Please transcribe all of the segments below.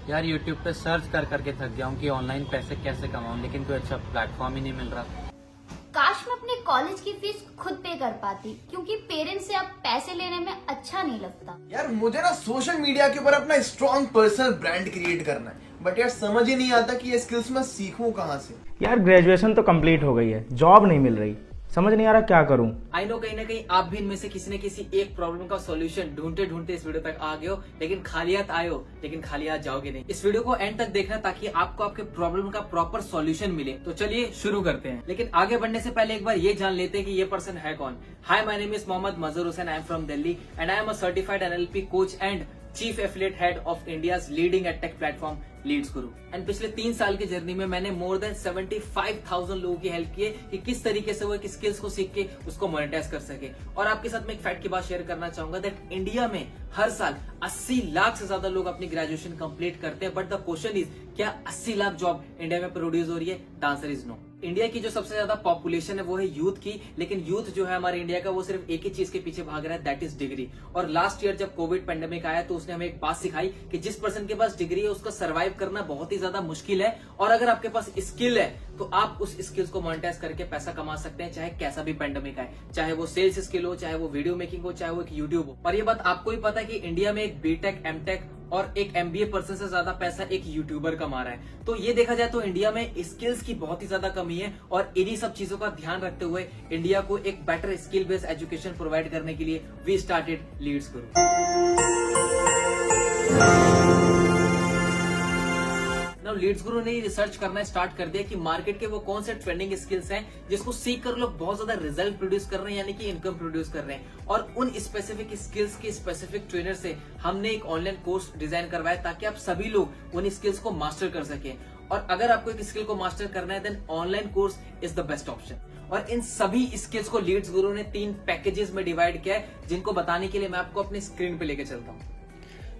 यार यूट्यूब पे सर्च कर करके थक गया हूँ कि ऑनलाइन पैसे कैसे कमाऊँ, लेकिन कोई अच्छा प्लेटफॉर्म ही नहीं मिल रहा। काश मैं अपने कॉलेज की फीस खुद पे कर पाती, क्योंकि पेरेंट्स से अब पैसे लेने में अच्छा नहीं लगता। यार मुझे ना सोशल मीडिया के ऊपर अपना स्ट्रॉन्ग पर्सनल ब्रांड क्रिएट करना है, बट यार समझ ही नहीं आता कि ये स्किल्स मैं सीखूं कहाँ से। यार ग्रेजुएशन तो कंप्लीट हो गई है, जॉब नहीं मिल रही, समझ नहीं आ रहा क्या करूं। आई नो कहीं ना कहीं आप भी इनमें से किसी न किसी एक प्रॉब्लम का सॉल्यूशन ढूंढते ढूंढते इस वीडियो तक आ गए हो, लेकिन खाली हाथ आए हो, लेकिन खाली हाथ जाओगे नहीं। इस वीडियो को एंड तक देखना ताकि आपको आपके प्रॉब्लम का प्रॉपर सॉल्यूशन मिले। तो चलिए शुरू करते हैं, लेकिन आगे बढ़ने से पहले एक बार ये जान लेते हैं कि ये पर्सन है कौन। Hi, my name is Mohammed Mazhar Hussain, I am from Delhi and I am a certified NLP coach and chief affiliate head of India's leading edtech platform Leads Guru. And पिछले 3 साल की जर्नी में मैंने मोर देन 75,000 लोगों की हेल्प की है कि किस तरीके से वो एक स्किल्स को सीख के उसको मोनेटाइज कर सके। और आपके साथ मैं एक फैक्ट की बात शेयर करना चाहूंगा दैट इंडिया में हर साल 80 लाख से ज्यादा लोग अपनी ग्रेजुएशन कंप्लीट करते हैं, बट द क्वेश्चन इज क्या 80 लाख जॉब इंडिया में प्रोड्यूस हो रही है? The answer is no. India की जो सबसे ज्यादा पॉपुलेशन है वो है यूथ की, लेकिन यूथ जो है हमारे इंडिया का वो सिर्फ एक ही चीज के पीछे भाग रहा है, दैट इज डिग्री। और लास्ट ईयर जब कोविड पेंडेमिक आया तो उसने हमें एक बात सिखाई कि जिस पर्सन के पास डिग्री है उसका सर्वाइव करना बहुत ही ज्यादा मुश्किल है, और अगर आपके पास स्किल है तो आप उस स्किल्स को मोनेटाइज करके पैसा कमा सकते हैं, चाहे कैसा भी पेंडेमिक आए, चाहे वो सेल्स स्किल हो, चाहे वो वीडियो मेकिंग हो, चाहे वो एक यूट्यूब हो। और ये बात आपको भी पता है कि इंडिया में एक बीटेक, एमटेक और एक एमबीए पर्सन से ज्यादा पैसा एक यूट्यूबर कमा रहा है। तो ये देखा जाए तो इंडिया में स्किल्स की बहुत ही ज्यादा कमी है, और इन्हीं सब चीजों का ध्यान रखते हुए इंडिया को एक better skill based education provide करने के लिए we started Leeds Guru. Now Leeds गुरु ने रिसर्च करना स्टार्ट कर दिया कि मार्केट के वो कौन से ट्रेंडिंग स्किल्स हैं जिसको सीख कर लोग बहुत ज्यादा रिजल्ट प्रोड्यूस कर रहे हैं, यानी कि इनकम प्रोड्यूस कर रहे हैं। और उन स्पेसिफिक स्किल्स के स्पेसिफिक ट्रेनर से हमने एक ऑनलाइन कोर्स डिजाइन करवाया ताकि आप सभी लोग उन स्किल्स को मास्टर कर सकें। और अगर आपको एक स्किल को मास्टर करना है then online course is the best option. और इन सभी स्किल्स को लीड्स गुरु ने 3 पैकेजेस में डिवाइड किया है, जिनको बताने के लिए मैं आपको अपनी स्क्रीन पे लेके चलता हूँ।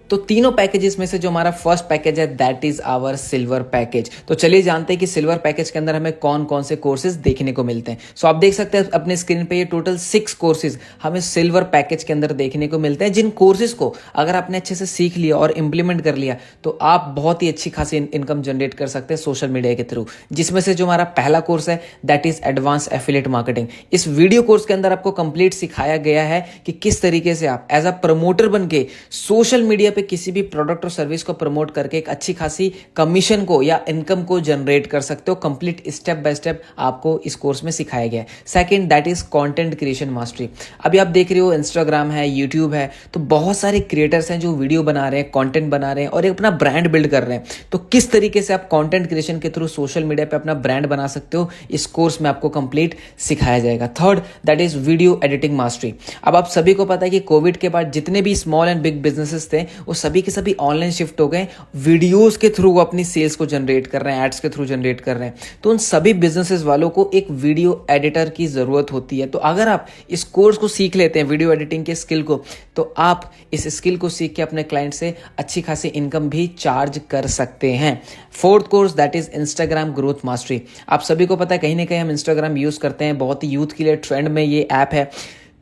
तो तीनों पैकेजेस में से जो हमारा फर्स्ट पैकेज है that is our silver package. तो चलिए जानते हैं कि सिल्वर पैकेज के अंदर हमें कौन कौन से कोर्सेज देखने को मिलते हैं। सो आप देख सकते हैं अपने स्क्रीन पे ये टोटल 6 कोर्सेज हमें सिल्वर पैकेज के अंदर देखने को मिलते हैं, जिन कोर्सेज को अगर आपने अच्छे से सीख लिया और इम्प्लीमेंट कर लिया तो आप बहुत ही अच्छी खासी इनकम जनरेट कर सकते हैं सोशल मीडिया के थ्रू। जिसमें से जो हमारा पहला कोर्स है that is advance affiliate marketing. इस वीडियो कोर्स के अंदर आपको कंप्लीट सिखाया गया है कि किस तरीके से आप एज अ प्रमोटर बन के सोशल मीडिया पे किसी भी प्रोडक्ट और सर्विस को प्रमोट करके एक अच्छी खासी कमीशन को या इनकम को जनरेट कर सकते हो। कंप्लीट स्टेप बाय स्टेप आपको इस कोर्स में सिखाया गया है। Second that is content creation mastery. अभी आप देख रहे हो इंस्टाग्राम है, यूट्यूब है, तो बहुत सारे क्रिएटर्स हैं जो वीडियो बना रहे हैं, कंटेंट बना रहे हैं और एक अपना ब्रांड बिल्ड कर रहे हैं। तो किस तरीके से आप कंटेंट क्रिएशन के थ्रू सोशल मीडिया पे अपना ब्रांड बना सकते हो, इस कोर्स में आपको कंप्लीट सिखाया जाएगा। Third that is video editing mastery. अब आप सभी को पता है कि कोविड के बाद जितने भी स्मॉल एंड बिग बिजनेसेस थे वो सभी के सभी ऑनलाइन शिफ्ट हो गए। वीडियोस के थ्रू वो अपनी सेल्स को जनरेट कर रहे हैं, एड्स के थ्रू जनरेट कर रहे हैं। तो उन सभी बिजनेसेस वालों को एक वीडियो एडिटर की जरूरत होती है। तो अगर आप इस कोर्स को सीख लेते हैं, वीडियो एडिटिंग के स्किल को, तो आप इस स्किल को सीख के अपने क्लाइंट से अच्छी खासी इनकम भी चार्ज कर सकते हैं। Fourth course that is Instagram growth mastery. आप सभी को पता है कहीं ना कहीं हम इंस्टाग्राम यूज करते हैं, बहुत ही यूथ के लिए ट्रेंड में ये ऐप है।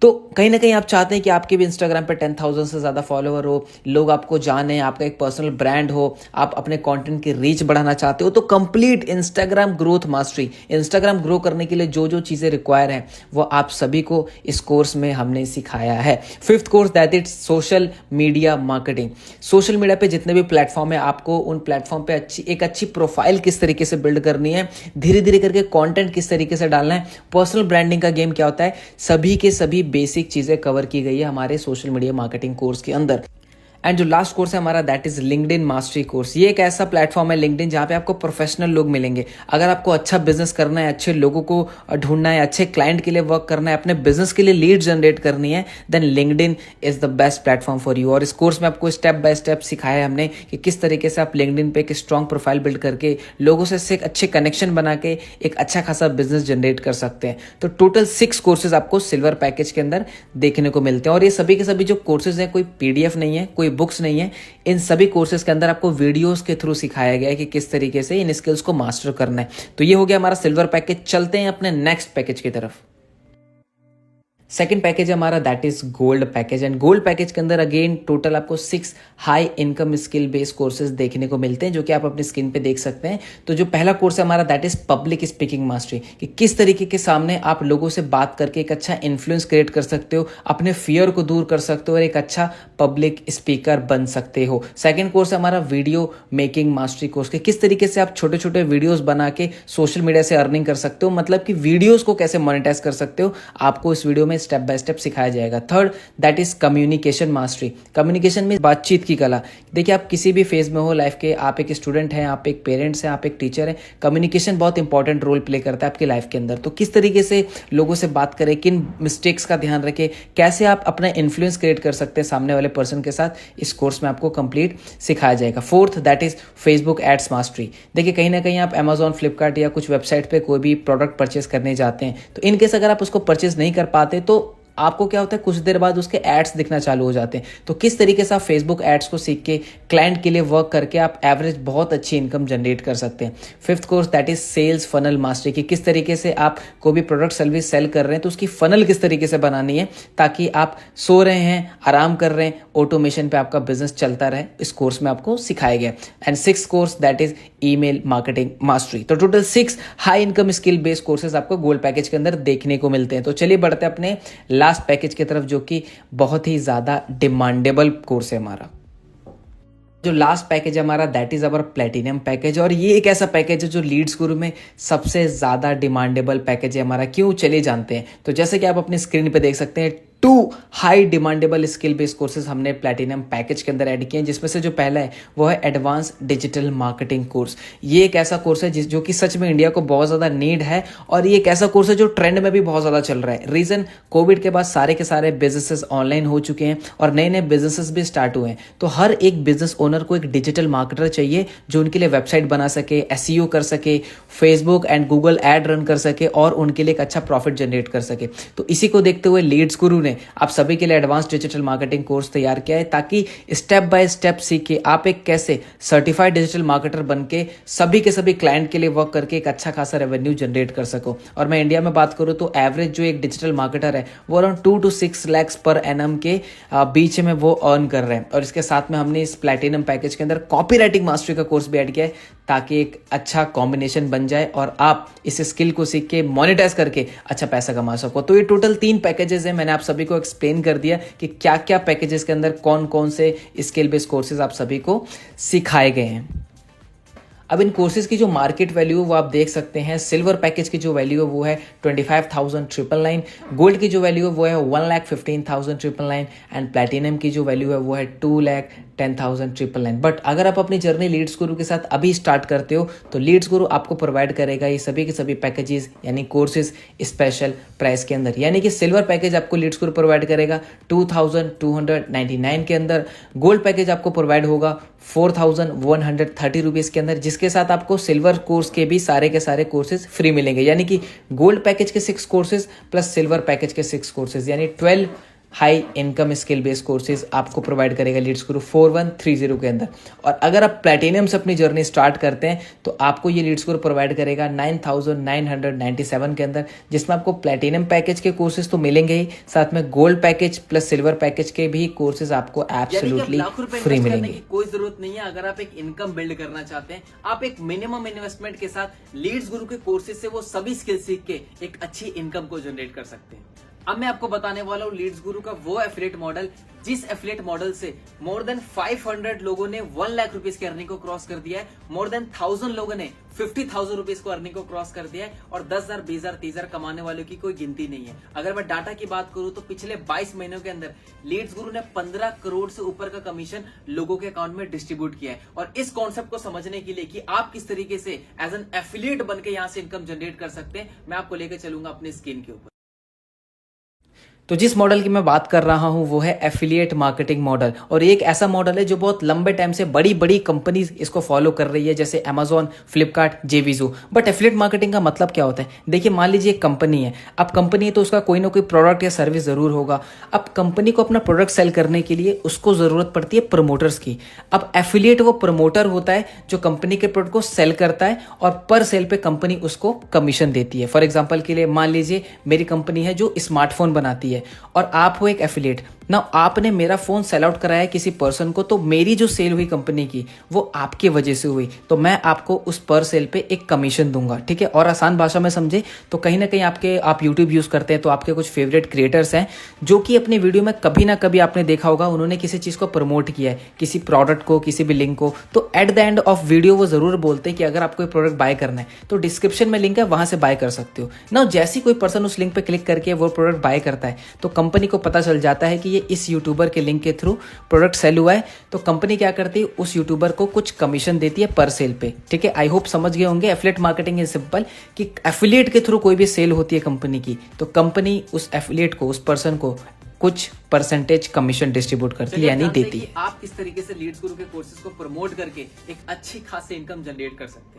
तो कहीं ना कहीं आप चाहते हैं कि आपके भी इंस्टाग्राम पे 10,000 से ज़्यादा फॉलोअर हो, लोग आपको जाने, आपका एक पर्सनल ब्रांड हो, आप अपने कंटेंट की रीच बढ़ाना चाहते हो, तो complete Instagram growth mastery, Instagram grow करने के लिए जो जो चीज़ें रिक्वायर हैं वो आप सभी को इस कोर्स में हमने सिखाया है। Fifth course that is social media marketing. Social media पे जितने भी प्लेटफॉर्म है, आपको उन प्लेटफॉर्म पे एक अच्छी प्रोफाइल किस तरीके से बिल्ड करनी है, धीरे धीरे करके कॉन्टेंट किस तरीके से डालना है, पर्सनल ब्रांडिंग का गेम क्या होता है, सभी के सभी बेसिक चीजें कवर की गई है हमारे सोशल मीडिया मार्केटिंग कोर्स के अंदर। एंड जो लास्ट कोर्स है हमारा that is LinkedIn mastery course. ये एक ऐसा प्लेटफॉर्म है लिंक्डइन जहाँ पे आपको प्रोफेशनल लोग मिलेंगे। अगर आपको अच्छा बिजनेस करना है, अच्छे लोगों को ढूंढना है, अच्छे क्लाइंट के लिए वर्क करना है, अपने बिजनेस के लिए लीड जनरेट करनी है, then LinkedIn is the best platform for you. और इस कोर्स में आपको स्टेप बाय स्टेप सिखाया है हमने कि किस तरीके से आप लिंक्डइन पे एक स्ट्रॉन्ग प्रोफाइल बिल्ड करके लोगों से एक अच्छे कनेक्शन बना के एक अच्छा खासा बिजनेस जनरेट कर सकते हैं। तो टोटल 6 कोर्सेज आपको सिल्वर पैकेज के अंदर देखने को मिलते हैं। और ये सभी के सभी जो कोर्सेज हैं कोई पीडीएफ नहीं है, कोई बुक्स नहीं है, इन सभी कोर्सेज के अंदर आपको वीडियोस के थ्रू सिखाया गया है कि किस तरीके से इन स्किल्स को मास्टर करना है। तो ये हो गया हमारा सिल्वर पैकेज। चलते हैं अपने नेक्स्ट पैकेज की तरफ। सेकंड पैकेज हमारा that is gold package, and gold package के अंदर अगेन टोटल आपको 6 high income skill based courses देखने को मिलते हैं, जो कि आप अपनी स्क्रीन पे देख सकते हैं। तो जो पहला कोर्स है हमारा that is public speaking mastery, कि किस तरीके के सामने आप लोगों से बात करके एक अच्छा इन्फ्लुएंस क्रिएट कर सकते हो, अपने फियर को दूर कर सकते हो और एक अच्छा पब्लिक स्पीकर बन सकते हो। सेकंड कोर्स है हमारा वीडियो मेकिंग मास्टरी कोर्स, के किस तरीके से आप छोटे छोटे वीडियोस बना के सोशल मीडिया से अर्निंग कर सकते हो, मतलब कि वीडियोस को कैसे मोनेटाइज कर सकते हो, आपको इस वीडियो में स्टेप बाय स्टेप सिखाया जाएगा। Third that is communication mastery, communication में बातचीत की कला। देखिए आप किसी भी फेज में हो लाइफ के, आप एक स्टूडेंट हैं, आप एक पेरेंट्स हैं, आप एक टीचर हैं, कम्युनिकेशन बहुत इंपॉर्टेंट रोल प्ले करता है आपकी लाइफ के अंदर। तो किस तरीके से लोगों से बात करें, किन मिस्टेक्स का ध्यान रखें, कैसे आप अपना इन्फ्लुएंस क्रिएट कर सकते हैं सामने वाले पर्सन के साथ, इस कोर्स में आपको कंप्लीट सिखाया जाएगा। Fourth that is Facebook ads mastery. देखिए कहीं ना कहीं आप अमेजॉन, फ्लिपकार्ट या कुछ वेबसाइट पे कोई भी प्रोडक्ट परचेस करने जाते हैं, तो इनकेस अगर आप उसको परचेस नहीं कर पाते तो आपको क्या होता है, कुछ देर बाद उसके एड्स दिखना चालू हो जाते हैं। तो किस तरीके से आप फेसबुक एड्स को सीख के क्लाइंट के लिए वर्क करके आप एवरेज बहुत अच्छी इनकम जनरेट कर सकते हैं। Fifth course that is sales funnel mastery, कि किस तरीके से आप कोई भी प्रोडक्ट सर्विस सेल कर रहे हैं तो उसकी फनल किस तरीके से बनानी है ताकि आप सो रहे हैं, आराम कर रहे हैं, ऑटोमेशन पे आपका बिजनेस चलता रहे, इस कोर्स में आपको सिखाया गया। And six course that is email marketing mastery. तो total 6 high income skill based courses आपको गोल्ड पैकेज के अंदर देखने को मिलते हैं। तो चलिए बढ़ते हैं अपने लास्ट पैकेज की तरफ, जो कि बहुत ही ज्यादा डिमांडेबल कोर्स है हमारा। जो लास्ट पैकेज है हमारा that is our platinum package, और ये एक ऐसा पैकेज है जो लीड्स गुरु में सबसे ज्यादा डिमांडेबल पैकेज है हमारा। क्यों, चलिए जानते हैं। तो जैसे कि आप अपनी स्क्रीन पे देख सकते हैं 2 high demandable skill based courses हमने प्लेटिनम पैकेज के अंदर ऐड किए हैं, जिसमें से जो पहला है वो है एडवांस डिजिटल मार्केटिंग कोर्स। ये एक ऐसा कोर्स है जो कि सच में इंडिया को बहुत ज़्यादा नीड है, और ये एक ऐसा कोर्स है जो ट्रेंड में भी बहुत ज़्यादा चल रहा है। रीज़न, कोविड के बाद सारे के सारे बिजनेसेस ऑनलाइन हो चुके हैं और नए नए बिजनेसेस भी स्टार्ट हुए हैं। तो हर एक बिजनेस ओनर को एक डिजिटल मार्केटर चाहिए जो उनके लिए वेबसाइट बना सके, SEO कर सके, Facebook and Google ad run कर सके और उनके लिए एक अच्छा प्रॉफिट जनरेट कर सके। तो इसी को देखते हुए लीड्स गुरु ने आप सभी के लिए एडवांस डिजिटल मार्केटिंग कोर्स तैयार किया है, ताकि स्टेप बाय स्टेप सीख के आप एक कैसे सर्टिफाइड डिजिटल मार्केटर बन के सभी के सभी क्लाइंट के लिए वर्क करके एक अच्छा खासा रेवेन्यू जनरेट कर सको। और मैं इंडिया में बात करूं तो एवरेज जो एक डिजिटल मार्केटर है वो around 2 to 6 lakhs per annum के बीच में वो अर्न कर रहे हैं। और इसके साथ में हमने इस प्लैटिनम पैकेज के अंदर कॉपी राइटिंग मास्टरी का कोर्स भी ऐड किया है, ताकि एक अच्छा कॉम्बिनेशन बन जाए और आप इस स्किल को सीख के मोनेटाइज करके अच्छा पैसा कमा सको। तो ये टोटल 3 पैकेजेस हैं। मैंने आप सभी को एक्सप्लेन कर दिया कि क्या क्या पैकेजेस के अंदर कौन कौन से स्किल बेस्ड कोर्सेज आप सभी को सिखाए गए हैं। अब इन कोर्सेज की जो मार्केट वैल्यू है वो आप देख सकते हैं। सिल्वर पैकेज की जो वैल्यू है वो है 25,999, गोल्ड की जो वैल्यू है वो है 1,15,999 एंड प्लैटिनम की जो वैल्यू है वो है 2,10,999। बट अगर आप अपनी जर्नी लीड्स गुरु के साथ अभी स्टार्ट करते हो तो लीड्स गुरु आपको प्रोवाइड करेगा ये सभी के सभी पैकेजेस यानी कोर्सेज स्पेशल प्राइस के अंदर। यानी कि सिल्वर पैकेज आपको लीड्स गुरु प्रोवाइड करेगा 2,299 के अंदर, गोल्ड पैकेज आपको प्रोवाइड होगा 4,130 रुपीज़ के अंदर, जिसके साथ आपको सिल्वर कोर्स के भी सारे के सारे कोर्सेज फ्री मिलेंगे। यानी कि गोल्ड पैकेज के 6 कोर्सेज प्लस सिल्वर पैकेज के 6 कोर्सेज, यानी 12 high income skill based courses आपको प्रोवाइड करेगा लीड्स गुरु 4130 के अंदर। और अगर आप प्लैटिनम से अपनी जर्नी स्टार्ट करते हैं तो आपको ये लीड्स गुरु प्रोवाइड करेगा 9,997 के अंदर, जिसमें आपको प्लैटिनम पैकेज के कोर्सेज तो मिलेंगे ही, साथ में gold package plus silver package के भी कोर्सेज आपको एब्सोल्युटली फ्री मिलेंगे। कोई जरूरत नहीं है। अगर आप एक इनकम बिल्ड करना चाहते हैं, आप एक मिनिमम इन्वेस्टमेंट के साथ लीड्स गुरु के कोर्सेज से वो सभी स्किल सीख के एक अच्छी इनकम को जनरेट कर सकते हैं। अब मैं आपको बताने वाला हूँ लीड्स गुरु का वो एफिलिएट मॉडल, जिस एफिलिएट मॉडल से मोर देन 500 लोगों ने 1 लाख रुपीज की अर्निंग को क्रॉस कर दिया है, मोर देन 1000 लोगों ने 50,000 रुपीज को अर्निंग को क्रॉस कर दिया है, और 10,000, 20,000, 30,000 कमाने वालों की कोई गिनती नहीं है। अगर मैं डाटा की बात करूं तो पिछले 22 महीनों के अंदर लीड्स गुरु ने 15 करोड़ से ऊपर का कमीशन लोगों के अकाउंट में डिस्ट्रीब्यूट किया है। और इस कॉन्सेप्ट को समझने के लिए कि आप किस तरीके से एज एन एफिलिएट बन के यहां से इनकम जनरेट कर सकते हैं, मैं आपको लेकर चलूंगा अपने स्क्रीन के ऊपर। तो जिस मॉडल की मैं बात कर रहा हूं वो है एफिलिएट मार्केटिंग मॉडल, और ये एक ऐसा मॉडल है जो बहुत लंबे टाइम से बड़ी बड़ी कंपनीज इसको फॉलो कर रही है, जैसे अमेजॉन, फ्लिपकार्ट, जेवीजो। बट एफिलिएट मार्केटिंग का मतलब क्या होता है? देखिए, मान लीजिए एक कंपनी है। अब कंपनी है तो उसका कोई ना कोई प्रोडक्ट या सर्विस जरूर होगा। अब कंपनी को अपना प्रोडक्ट सेल करने के लिए उसको जरूरत पड़ती है प्रमोटर्स की। अब एफिलिएट वो प्रमोटर होता है जो कंपनी के प्रोडक्ट को सेल करता है और पर सेल पे कंपनी उसको कमीशन देती है। फॉर एग्जाम्पल के लिए मान लीजिए मेरी कंपनी है जो स्मार्टफोन बनाती है, है और आप हो एक एफिलिएट ना, आपने मेरा फोन सेल आउट कराया किसी पर्सन को, तो मेरी जो सेल हुई कंपनी की वो आपकी वजह से हुई, तो मैं आपको उस पर सेल पे एक कमीशन दूंगा, ठीक है। और आसान भाषा में समझे तो कहीं ना कहीं आप यूट्यूब यूज करते हैं तो आपके कुछ फेवरेट क्रिएटर्स हैं जो कि अपने वीडियो में कभी ना कभी आपने देखा होगा उन्होंने किसी चीज को प्रमोट किया है, किसी प्रोडक्ट को, किसी भी लिंक को, तो at the end of video वो जरूर बोलते हैं कि अगर आपको प्रोडक्ट बाय करना है तो डिस्क्रिप्शन में लिंक है, वहां से बाय कर सकते हो ना। जैसे कोई पर्सन उस लिंक पे क्लिक करके वो प्रोडक्ट बाय करता है तो कंपनी को पता चल जाता है कि ये इस यूट्यूबर के लिंक के थ्रू प्रोडक्ट सेल हुआ है, तो कंपनी क्या करती है, उस यूट्यूबर को कुछ कमीशन देती है पर सेल पे, ठीक है। आई होप समझ गए होंगे। एफिलिएट मार्केटिंग इज सिंपल कि एफिलिएट के थ्रू कोई भी सेल होती है कंपनी की तो कंपनी उस एफिलिएट को, उस पर्सन को कुछ परसेंटेज कमीशन डिस्ट्रीब्यूट करती है, यानी देती है। आप किस तरीके से लीड्स गुरु के कोर्सेज को प्रमोट करके एक अच्छी खासी इनकम जनरेट कर सकते हैं।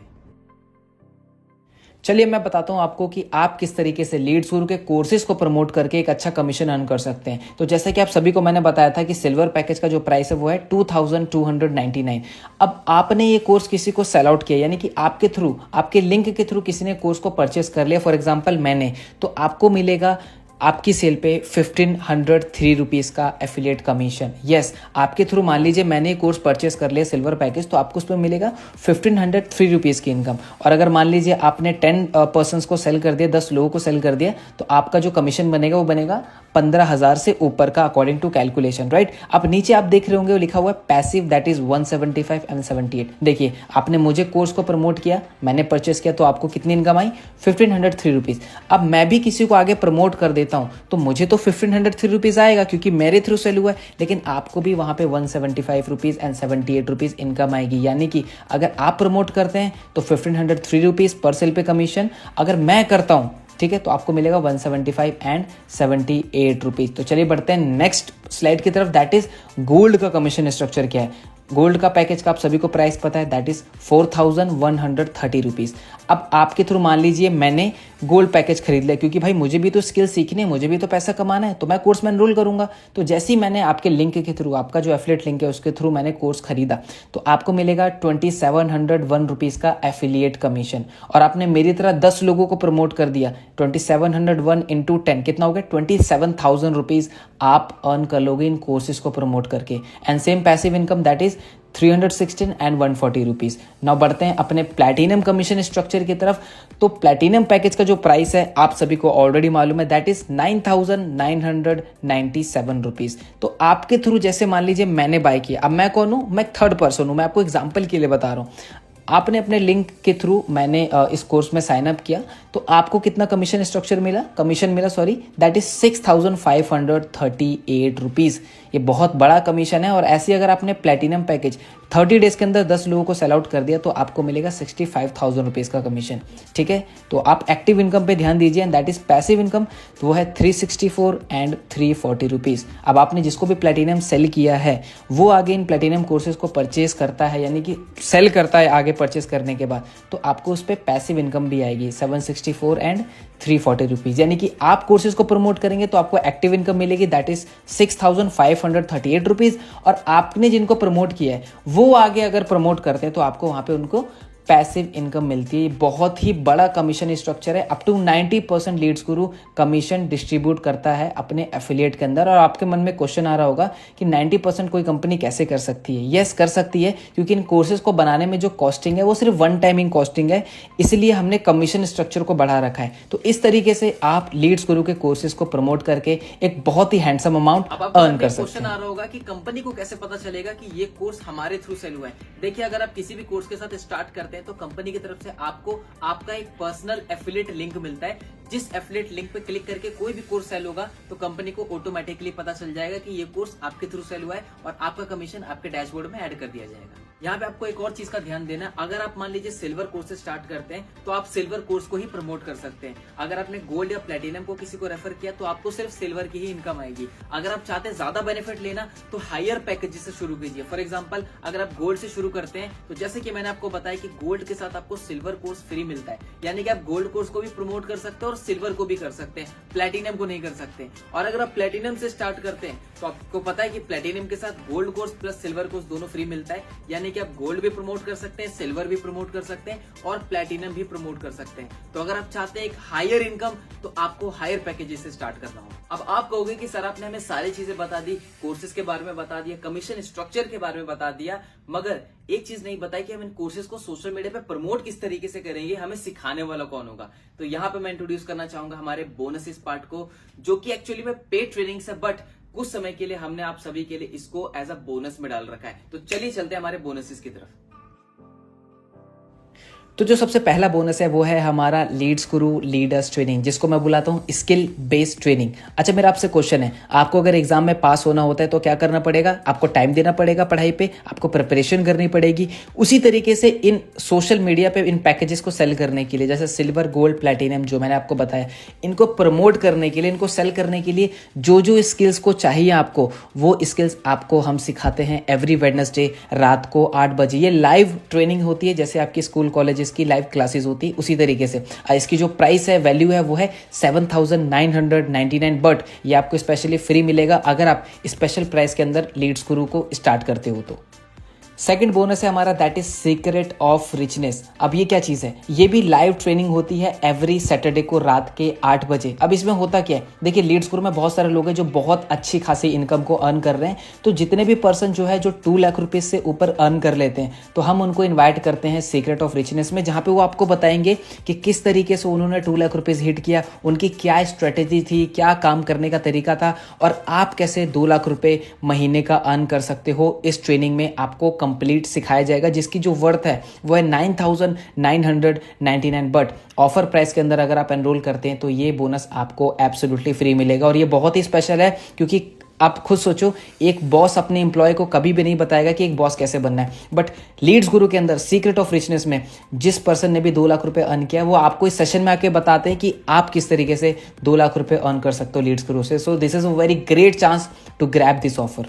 चलिए मैं बताता हूं आपको कि आप किस तरीके से लीड्स गुरु के कोर्सेज को प्रमोट करके एक अच्छा कमीशन अर्न कर सकते हैं। तो जैसे कि आप सभी को मैंने बताया था कि सिल्वर पैकेज का जो प्राइस है वो है 2299। अब आपने ये कोर्स किसी को सेल आउट किया, यानी कि आपके थ्रू, आपके लिंक के थ्रू किसी ने कोर्स को परचेस कर लिया, फॉर एग्जाम्पल मैंने, तो आपको मिलेगा आपकी सेल पे 1503 रुपीज़ का एफिलिएट कमीशन। यस, आपके थ्रू मान लीजिए मैंने कोर्स परचेस कर लिया सिल्वर पैकेज तो आपको उस पर मिलेगा 1503 रुपीज़ की इनकम। और अगर मान लीजिए आपने 10 पर्सन्स को सेल कर दिया, 10 लोगों को सेल कर दिया, तो आपका जो कमीशन बनेगा वो बनेगा 15,000 से ऊपर का अकॉर्डिंग टू कैलकुलेशन, राइट। अब नीचे आप देख रहे होंगे वो लिखा हुआ है पैसिव, दैट इज 175 एंड 78। देखिए आपने मुझे कोर्स को प्रमोट किया, मैंने परचेस किया, तो आपको कितनी इनकम आई, 1503 रुपीज़। अब मैं भी किसी को आगे प्रमोट कर देता हूं तो मुझे तो 1503 रुपीज़ आएगा क्योंकि मेरे थ्रू सेल हुआ है, लेकिन आपको भी वहां पे 175 रुपीज़ एंड 78 रुपीज़ इनकम आएगी। यानी कि अगर आप प्रमोट करते हैं तो 1503 रुपीज़ पर सेल पे कमीशन, अगर मैं करता हूं, ठीक है, तो आपको मिलेगा 175 एंड 78 रुपीज़। तो चलिए बढ़ते हैं नेक्स्ट स्लाइड की तरफ, दैट इज गोल्ड का कमीशन स्ट्रक्चर क्या है। गोल्ड का पैकेज का आप सभी को प्राइस पता है, दैट इज 4130 रुपीज़। अब आपके थ्रू मान लीजिए मैंने गोल्ड पैकेज खरीद लिया क्योंकि भाई मुझे भी तो स्किल सीखनी है, मुझे भी तो पैसा कमाना है, तो मैं कोर्स में एनरोल करूंगा। तो जैसे ही मैंने आपके लिंक के थ्रू, आपका जो एफिलिएट लिंक है उसके थ्रू मैंने कोर्स खरीदा, तो आपको मिलेगा 2701 रुपीज़ का एफिलिएट कमीशन। और आपने मेरी तरह 10 लोगों को प्रमोट कर दिया, 2701 इंटू 10 कितना हो गया, 27,000 रुपीज़ आप अर्न कर लोगे इन कोर्सेज को प्रमोट करके। And same passive income that is 316 and 140 rupees. Now बढ़ते हैं अपने प्लैटिनम कमीशन स्ट्रक्चर की तरफ। तो प्लैटिनम पैकेज का जो प्राइस है आप सभी को ऑलरेडी मालूम है, दैट इज 9,997 रुपीज़। तो आपके थ्रू जैसे मान लीजिए मैंने बाय किया, अब मैं कौन हूँ, मैं थर्ड पर्सन हूँ, मैं आपको एग्जाम्पल के लिए बता रहा हूँ। आपने अपने लिंक के थ्रू मैंने इस कोर्स में साइन अप किया तो आपको कितना कमीशन स्ट्रक्चर मिला, दैट इज 6,538 रुपीज़। ये बहुत बड़ा कमीशन है। और ऐसे अगर आपने प्लैटिनम पैकेज 30 डेज के अंदर 10 लोगों को सेल आउट कर दिया तो आपको मिलेगा 65,000 रुपीज़ का कमीशन, ठीक है। तो आप एक्टिव इनकम पे ध्यान दीजिए, and that is passive income, तो वो है 364 एंड 340 रुपीज़। अब आपने जिसको भी प्लैटिनम सेल किया है वो आगे इन प्लैटिनम कोर्सेज को परचेज करता है, यानी कि सेल करता है आगे परचेज करने के बाद, तो आपको उस पर पैसिव इनकम भी आएगी 764 एंड 340 रुपीज़। यानी कि आप कोर्सेज को प्रमोट करेंगे तो आपको एक्टिव इनकम मिलेगी, दैट इज 6,538 रुपीज़। और आपने जिनको प्रमोट किया है वो आगे अगर प्रमोट करते हैं तो आपको वहां पे उनको पैसिव इनकम मिलती है। बहुत ही बड़ा कमीशन स्ट्रक्चर है, up to 90% Leeds Guru commission distribute करता है अपने एफिलिएट के अंदर। और आपके मन में क्वेश्चन आ रहा होगा कि 90% कोई कंपनी कैसे कर सकती है। यस, कर सकती है, क्योंकि इन कोर्सेज को बनाने में जो कॉस्टिंग है वो सिर्फ वन टाइमिंग कॉस्टिंग है, इसलिए हमने कमीशन स्ट्रक्चर को बढ़ा रखा है। तो इस तरीके से आप लीड्स गुरु के कोर्सेज को प्रमोट करके एक बहुत ही हैंडसम अमाउंट अर्न कर सकते हैं। क्वेश्चन आ रहा होगा कि कंपनी को कैसे पता चलेगा कि ये कोर्स हमारे थ्रू सेल हुआ है। देखिए, अगर आप किसी भी कोर्स के साथ स्टार्ट करते हैं तो कंपनी की तरफ से आपको आपका एक पर्सनल एफिलिएट लिंक मिलता है। जिस एफिलिएट लिंक पे क्लिक करके कोई भी कोर्स सेल होगा तो कंपनी को ऑटोमेटिकली पता चल जाएगा कि ये कोर्स आपके थ्रू सेल हुआ है और आपका कमीशन आपके डैशबोर्ड में ऐड कर दिया जाएगा। यहाँ पे आपको एक और चीज का ध्यान देना है, अगर आप मान लीजिए सिल्वर कोर्स से स्टार्ट करते हैं तो आप सिल्वर कोर्स को ही प्रमोट कर सकते हैं। अगर आपने गोल्ड या प्लेटिनम को किसी को रेफर किया तो आपको सिर्फ सिल्वर की ही इनकम आएगी। अगर आप चाहते हैं ज्यादा बेनिफिट लेना तो हायर पैकेज से शुरू कीजिए। फॉर एग्जाम्पल, अगर आप गोल्ड से शुरू करते हैं तो जैसे कि मैंने आपको बताया कि गोल्ड के साथ आपको सिल्वर कोर्स फ्री मिलता है, यानी कि आप गोल्ड कोर्स को भी प्रमोट कर सकते हैं और सिल्वर को भी कर सकते हैं, प्लेटिनम को नहीं कर सकते। और अगर आप प्लेटिनम से स्टार्ट करते हैं तो आपको पता है कि प्लेटिनियम के साथ gold course plus silver course दोनों फ्री मिलता है, यानी कि आप गोल्ड भी प्रमोट कर सकते हैं, सिल्वर भी प्रमोट कर सकते हैं और प्लेटिनियम भी प्रमोट कर सकते हैं। तो अगर आप चाहते हैं एक हायर इनकम, तो आपको हायर पैकेजेस से स्टार्ट करना होगा। अब आप कहोगे कि सर आपने हमें सारी चीजें बता दी, कोर्सेज के बारे में बता दिया, कमीशन स्ट्रक्चर के बारे में बता दिया, मगर एक चीज नहीं बताई कि हम इन कोर्सेज को सोशल मीडिया पे प्रमोट किस तरीके से करेंगे, हमें सिखाने वाला कौन होगा। तो यहाँ पे मैं इंट्रोड्यूस करना चाहूंगा हमारे बोनसेस पार्ट को, जो कि एक्चुअली में पेड ट्रेनिंग है, बट कुछ समय के लिए हमने आप सभी के लिए इसको एज अ बोनस में डाल रखा है। तो चलिए चलते हैं हमारे बोनसेस की तरफ। तो जो सबसे पहला बोनस है वो है हमारा लीड्स गुरु लीडर्स ट्रेनिंग, जिसको मैं बुलाता हूँ स्किल बेस्ड ट्रेनिंग। अच्छा, मेरा आपसे क्वेश्चन है, आपको अगर एग्जाम में पास होना होता है तो क्या करना पड़ेगा? आपको टाइम देना पड़ेगा पढ़ाई पे, आपको प्रिपरेशन करनी पड़ेगी। उसी तरीके से इन सोशल मीडिया पे इन पैकेजेस को सेल करने के लिए, जैसे सिल्वर गोल्ड प्लैटिनम जो मैंने आपको बताया, इनको प्रमोट करने के लिए, इनको सेल करने के लिए जो जो स्किल्स को चाहिए आपको, वो स्किल्स आपको हम सिखाते हैं एवरी वेडनेसडे रात को 8 बजे। ये लाइव ट्रेनिंग होती है, जैसे आपकी स्कूल कॉलेज की लाइव क्लासेस होती है उसी तरीके से। इसकी जो प्राइस है, वैल्यू है, वो है 7,999, बट ये आपको स्पेशली फ्री मिलेगा अगर आप स्पेशल प्राइस के अंदर लीड्स गुरु को स्टार्ट करते हो तो। सेकंड बोनस है हमारा, that is secret of richness. अब ये क्या चीज़ है? ये भी लाइव ट्रेनिंग होती है एवरी सैटरडे को रात के 8 बजे। अब इसमें होता क्या है, देखिए लीड्स गुरु में बहुत सारे लोग हैं जो बहुत अच्छी खासी इनकम को अर्न कर रहे हैं। तो जितने भी पर्सन जो है जो 2 लाख रुपए से ऊपर अर्न कर लेते हैं, तो हम उनको इन्वाइट करते हैं सीक्रेट ऑफ रिचनेस में, जहाँ पे वो आपको बताएंगे कि किस तरीके से उन्होंने 2 लाख रुपीज़ हिट किया, उनकी क्या स्ट्रेटेजी थी, क्या काम करने का तरीका था, और आप कैसे 2 लाख रुपए महीने का अर्न कर सकते हो। इस ट्रेनिंग में आपको कंप्लीट सिखाया जाएगा, जिसकी जो वर्थ है वो है 9,999, बट ऑफर प्राइस के अंदर अगर आप एनरोल करते हैं तो ये बोनस आपको एब्सोल्युटली फ्री मिलेगा। और ये बहुत ही स्पेशल है, क्योंकि आप खुद सोचो, एक बॉस अपने एम्प्लॉय को कभी भी नहीं बताएगा कि एक बॉस कैसे बनना है, बट लीड्स गुरु के अंदर सीक्रेट ऑफ रिचनेस में जिस पर्सन ने भी 2 लाख रुपए अर्न किया, वो आपको इस सेशन में आके बताते हैं कि आप किस तरीके से 2 लाख रुपए अर्न कर सकते हो लीड्स गुरु से। So this is a very great chance to grab this offer.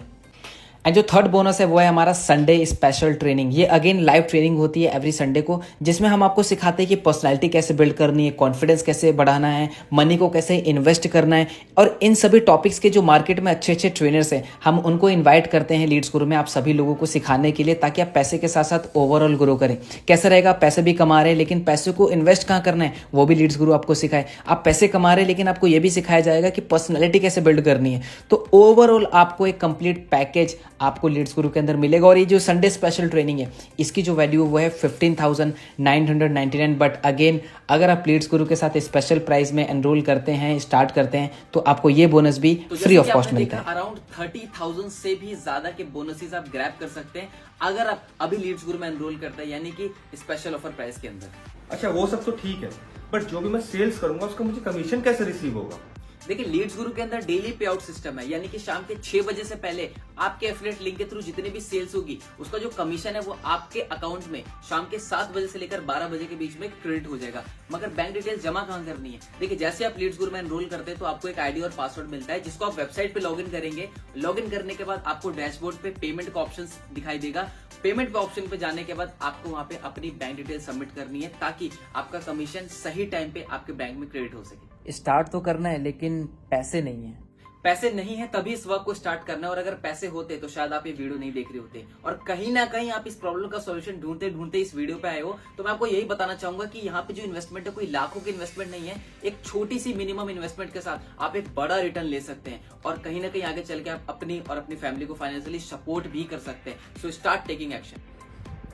And जो थर्ड बोनस है वो है हमारा संडे स्पेशल ट्रेनिंग। ये अगेन लाइव ट्रेनिंग होती है एवरी संडे को, जिसमें हम आपको सिखाते हैं कि पर्सनालिटी कैसे बिल्ड करनी है, कॉन्फिडेंस कैसे बढ़ाना है, मनी को कैसे इन्वेस्ट करना है, और इन सभी टॉपिक्स के जो मार्केट में अच्छे अच्छे ट्रेनर्स हैं, हम उनको इन्वाइट करते हैं लीड्स गुरु में आप सभी लोगों को सिखाने के लिए, ताकि आप पैसे के साथ साथ ओवरऑल ग्रो करें। कैसे रहेगा, पैसे भी कमा रहे हैं लेकिन पैसे को इन्वेस्ट कहाँ करना है वो भी लीड्स गुरु आपको सिखाए। आप पैसे कमा रहे हैं लेकिन आपको ये भी सिखाया जाएगा कि पर्सनैलिटी कैसे बिल्ड करनी है। तो ओवरऑल आपको एक कंप्लीट पैकेज आपको लीड्स गुरु के अंदर मिलेगा। और ये जो संडे स्पेशल ट्रेनिंग है, इसकी जो वैल्यू वो है 15,999, बट अगेन अगर आप लीड्स गुरु के साथ स्पेशल प्राइस में एनरोल करते हैं, स्टार्ट करते हैं, तो आपको ये बोनस भी फ्री ऑफ कॉस्ट मिलता है। अराउंड 30,000 से भी ज्यादा के बोनसेस आप ग्रैब कर सकते हैं अगर आप अभी लीड्स गुरु में एनरोल करते हैं, यानी कि स्पेशल ऑफर प्राइस के अंदर। अच्छा, वो सब तो ठीक है, बट जो भी मैं सेल्स करूंगा उसका मुझे कमीशन कैसे रिसीव होगा? देखिए लीड्स गुरु के अंदर डेली पे आउट सिस्टम है, यानी कि शाम के 6 बजे से पहले आपके एफिलिएट लिंक के थ्रू जितनी भी सेल्स होगी, उसका जो कमीशन है वो आपके अकाउंट में शाम के 7 बजे से लेकर 12 बजे के बीच में क्रेडिट हो जाएगा। मगर बैंक डिटेल जमा कहां करनी है? देखिए जैसे आप लीड्स गुरु में एनरोल करते हैं तो आपको एक आईडी और पासवर्ड मिलता है, जिसको आप वेबसाइट पे लॉगिन करेंगे। लॉगिन करने के बाद आपको डैशबोर्ड पे पेमेंट का ऑप्शन दिखाई देगा। पेमेंट पे ऑप्शन पे जाने के बाद आपको वहां पे अपनी बैंक डिटेल सबमिट करनी है, ताकि आपका कमीशन सही टाइम पे आपके बैंक में क्रेडिट हो सके। स्टार्ट तो करना है लेकिन पैसे नहीं है। पैसे नहीं है तभी इस वर्क को स्टार्ट करना है, और अगर पैसे होते तो शायद आप ये वीडियो नहीं देख रहे होते। और कहीं ना कहीं आप इस प्रॉब्लम का सॉल्यूशन ढूंढते ढूंढते इस वीडियो पे आए हो, तो मैं आपको यही बताना चाहूंगा कि यहाँ पे जो इन्वेस्टमेंट है कोई लाखों की इन्वेस्टमेंट नहीं है। एक छोटी सी मिनिमम इन्वेस्टमेंट के साथ आप एक बड़ा रिटर्न ले सकते हैं, और कहीं ना कहीं आगे चल के आप अपनी और अपनी फैमिली को फाइनेंशियली सपोर्ट भी कर सकते हैं। So start taking action.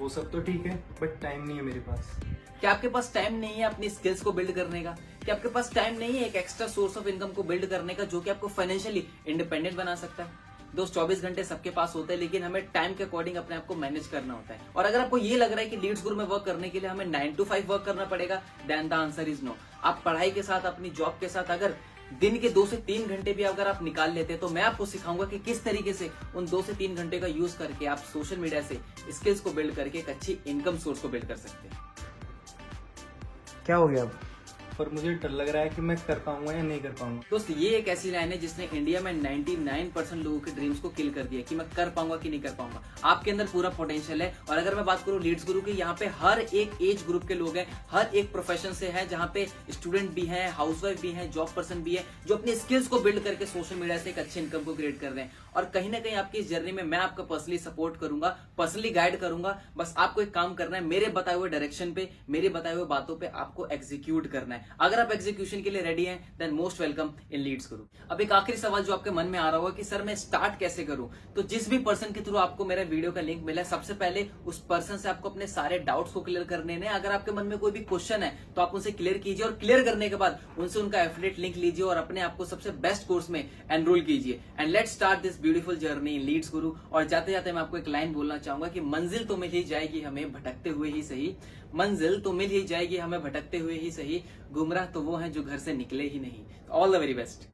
वो सब तो ठीक है, बट टाइम नहीं है मेरे पास। क्या आपके पास टाइम नहीं है अपनी स्किल्स को बिल्ड करने का? क्या आपके पास टाइम नहीं है एक एक्स्ट्रा सोर्स ऑफ इनकम को बिल्ड करने का, जो कि आपको फाइनेंशियली इंडिपेंडेंट बना सकता है? दोस्त 24 घंटे सबके पास होते हैं, लेकिन हमें टाइम के अकॉर्डिंग अपने आप को मैनेज करना होता है। और अगर आपको ये लग रहा है कि लीड्स गुरु में वर्क करने के लिए हमें 9 to 5 वर्क करना पड़ेगा, then the answer is no. आप पढ़ाई के साथ, अपनी जॉब के साथ अगर दिन के 2 से 3 घंटे भी अगर आप निकाल लेते हैं, तो मैं आपको सिखाऊंगा कि किस तरीके से उन 2 से 3 घंटे का यूज करके आप सोशल मीडिया से स्किल्स को बिल्ड करके एक अच्छी इनकम सोर्स को बिल्ड कर सकते हैं। क्या हो गया अब? पर मुझे डर लग रहा है कि मैं कर पाऊंगा या नहीं कर पाऊंगा। दोस्त ये एक ऐसी लाइन है जिसने इंडिया में 99% लोगों के ड्रीम्स को किल कर दिया कि मैं कर पाऊंगा कि नहीं कर पाऊंगा। आपके अंदर पूरा पोटेंशियल है। और अगर मैं बात करूं लीड्स गुरु की, यहाँ पे हर एक एज ग्रुप के लोग हैं, हर एक प्रोफेशन से है, जहाँ पे स्टूडेंट भी हैं, हाउसवाइफ भी हैं, जॉब पर्सन भी है, जो अपनी स्किल्स को बिल्ड करके सोशल मीडिया से एक अच्छी इनकम को क्रिएट कर रहे हैं। और कहीं ना कहीं आपकी इस जर्नी में मैं आपका पर्सनली सपोर्ट करूंगा, पर्सनली गाइड करूंगा। बस आपको एक काम करना है, मेरे बताए हुए डायरेक्शन पे, मेरे बताए हुए बातों पे आपको एग्जीक्यूट करना है। अगर आप एग्जीक्यूशन के लिए रेडी हैं then most welcome in Leads Guru. अब एक आखिरी सवाल जो आपके मन में आ रहा होगा कि सर मैं स्टार्ट कैसे करूं, तो जिस भी पर्सन के थ्रू आपको मेरा वीडियो का लिंक मिला है, सबसे पहले उस पर्सन से आपको अपने सारे डाउट्स को क्लियर करने हैं। अगर आपके मन में कोई भी क्वेश्चन है तो आप उनसे क्लियर कीजिए, और क्लियर करने के बाद उनसे उनका एफिलिएट लिंक लीजिए और अपने आप को सबसे बेस्ट कोर्स में एनरोल कीजिए। And let's start this beautiful journey in Leads Guru. और जाते जाते मैं आपको एक लाइन बोलना चाहूंगा कि मंजिल तो मिल ही जाएगी हमें भटकते हुए ही सही, मंजिल तो मिल ही जाएगी हमें भटकते हुए ही सही, गुमराह तो वो हैं जो घर से निकले ही नहीं। All the very best.